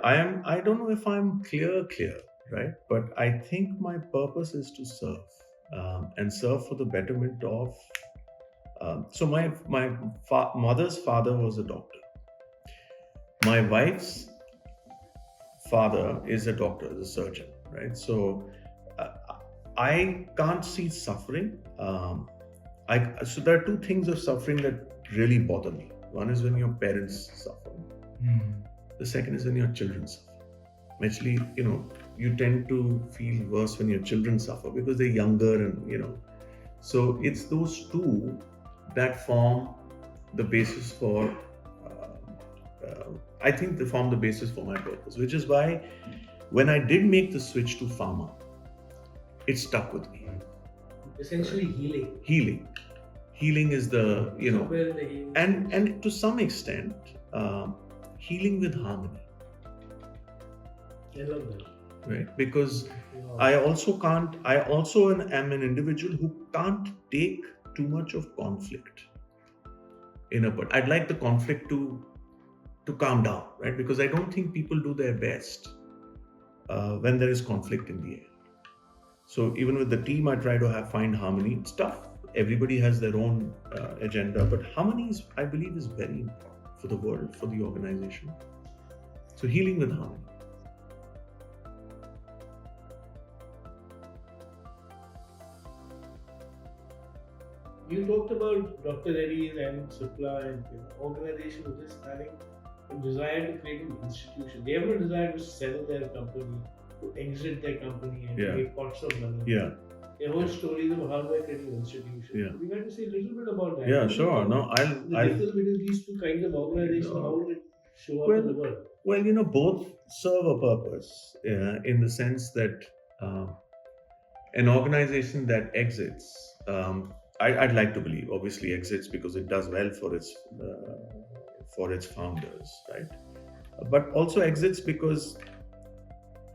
I don't know if I'm clear, right? But I think my purpose is to serve, and serve for the betterment of. So my mother's father was a doctor. My wife's father is a doctor, is a surgeon, right? So uh, I can't see suffering. So there are two things of suffering that really bother me. One is when your parents suffer. The second is when your children suffer. Actually, you tend to feel worse when your children suffer because they're younger and. So it's those two that form the basis for. I think they form the basis for my purpose, which is why when I did make the switch to pharma, it stuck with me. Essentially healing. Healing is the Where in the healing and to some extent, healing with harmony, I love that. right? Because Wow. I also am an individual who can't take too much of conflict but I'd like the conflict to calm down, right? Because I don't think people do their best when there is conflict in the air. So even with the team, I try to find harmony. It's tough. Everybody has their own agenda, but harmony is, I believe, is very important for the world, for the organization. So healing with harmony. You talked about Dr. Reddy's and Cipla and organization which is having a desire to create an institution. They have no desire to sell their company, to exit their company and Yeah. make pots of money. Yeah. They have stories of how they are creating an institution. Yeah. We got to say a little bit about that. Yeah, sure. No, The I'll difference between these two kinds of organizations, how will it show up in the world? Well, both serve a purpose in the sense that an organization that exits, I'd like to believe, obviously exits because it does well for its founders, right? But also exits because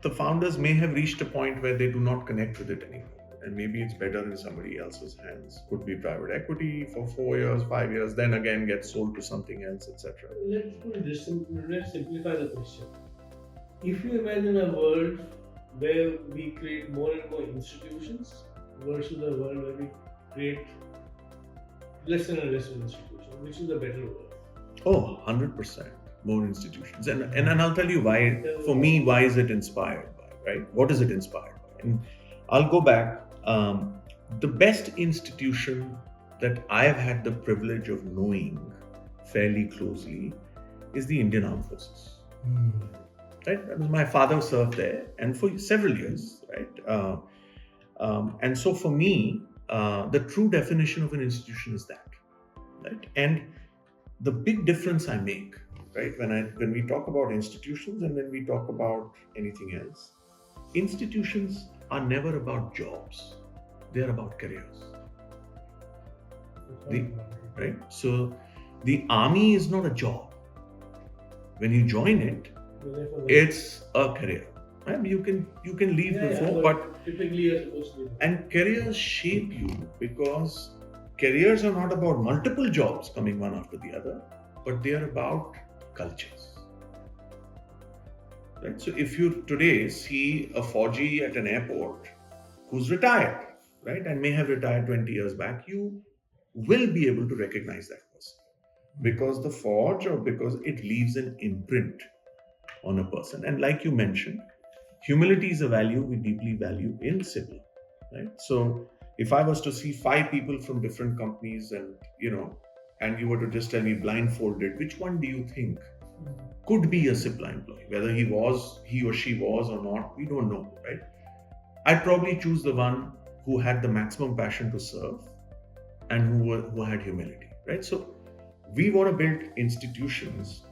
the founders may have reached a point where they do not connect with it anymore. And maybe it's better in somebody else's hands. Could be private equity for 4 years, 5 years, then again gets sold to something else, etc. Let's simplify the question. If you imagine a world where we create more and more institutions versus a world where we create less and less institutions, which is a better world? Oh, 100% more institutions. And I'll tell you why, for me, why is it inspired by, right? What is it inspired by? And I'll go back. The best institution that I've had the privilege of knowing fairly closely is the Indian Armed Forces. Right? My father served there and for several years, right? And so for me, the true definition of an institution is that, right? And the big difference I make, right, when we talk about institutions and when we talk about anything else, institutions are never about jobs; they are about careers. Right? So the army is not a job. When you join it, it's a career. Right? You can leave before, but typically you're supposed to. And careers shape you because careers are not about multiple jobs coming one after the other, but they are about cultures. Right? So if you today see a Fauji at an airport who's retired, right, and may have retired 20 years back, you will be able to recognize that person because the forge or because it leaves an imprint on a person. And like you mentioned, humility is a value we deeply value in Cipla, right? So if I was to see 5 people from different companies and you were to just tell me blindfolded, which one do you think could be a Cipla employee? Whether he or she was or not, we don't know, right? I'd probably choose the one who had the maximum passion to serve and who had humility, right? So we want to build institutions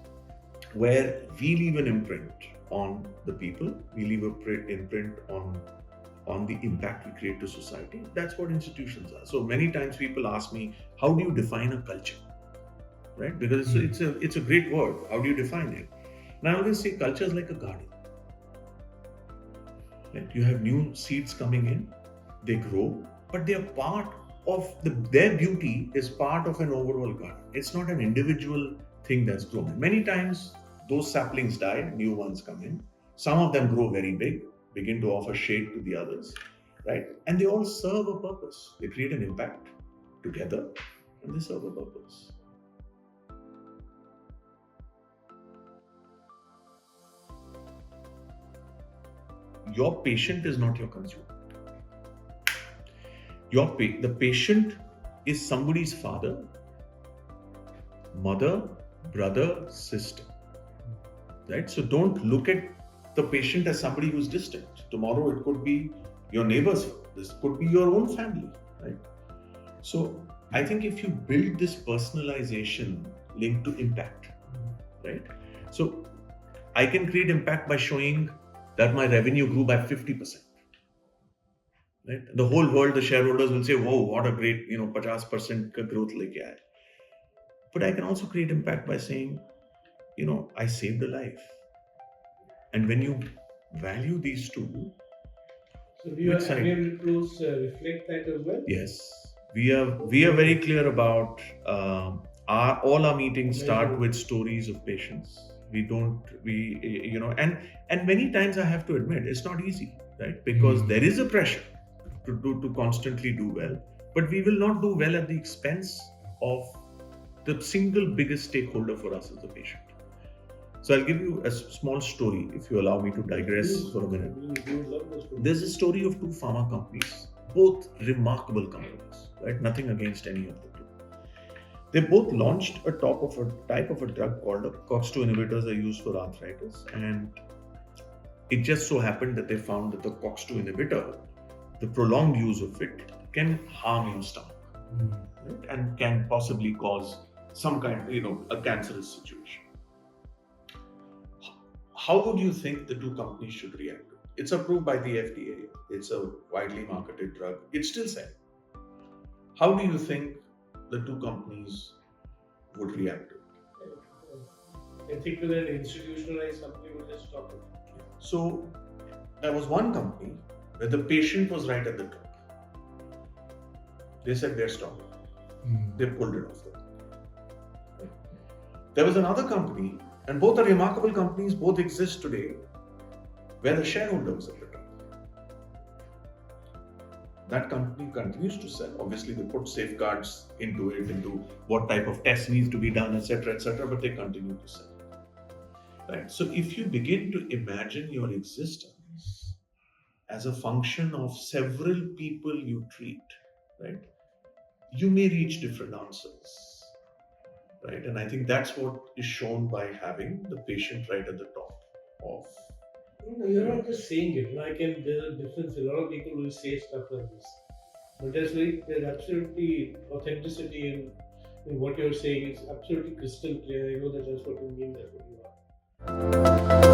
where we leave an imprint on the people, we leave an imprint on the impact we create to society. That's what institutions are. So many times people ask me, how do you define a culture? Right? Because it's a great word. How do you define it? And I always say culture is like a garden. Right? You have new seeds coming in, they grow, but they are part of their beauty is part of an overall garden. It's not an individual thing that's grown. Many times Those saplings die, new ones come in. Some of them grow very big, begin to offer shade to the others, right? And they all serve a purpose. They create an impact together and they serve a purpose. Your patient is not your consumer. The patient is somebody's father, mother, brother, sister, right? So don't look at the patient as somebody who's distant. Tomorrow it could be your neighbor's, this could be your own family, right? So I think if you build this personalization linked to impact, right? So I can create impact by showing that my revenue grew by 50%. Right? The whole world, the shareholders will say, "Whoa, what a great, 50% ka growth leke aaye." But I can also create impact by saying, I saved a life. And when you value these two, So do your annual reports reflect that as well? yes, we are very clear about all our meetings start with stories of patients. We don't we and many times I have to admit it's not easy, right? Because there is a pressure to constantly do well, but we will not do well at the expense of the single biggest stakeholder for us as a patient. So I'll give you a small story, if you allow me to digress for a minute. There's a story of two pharma companies, both remarkable companies, right? Nothing against any of the two. They both launched a type of a drug called COX-2 inhibitors are used for arthritis, and it just so happened that they found that the COX-2 inhibitor, the prolonged use of it, can harm your stomach, right? And can possibly cause some kind, a cancerous situation. How would you think the two companies should react? It's approved by the FDA. It's a widely marketed drug. It's still selling. How do you think the two companies would react to it? Ethical and institutionalized company would just stop it. So there was one company where the patient was right at the top. They said they're stopping. They pulled it off. There was another company, and both are remarkable companies, both exist today, where the shareholder was at the top. That company continues to sell. Obviously, they put safeguards into it, into what type of tests needs to be done, etc., but they continue to sell. Right? So if you begin to imagine your existence as a function of several people you treat, right, you may reach different answers. Right? And I think that's what is shown by having the patient right at the top of. You're not just saying it. There's a difference. A lot of people will say stuff like this, but there's absolutely authenticity in what you're saying. It's absolutely crystal clear. I know that's what you mean. That's what you are.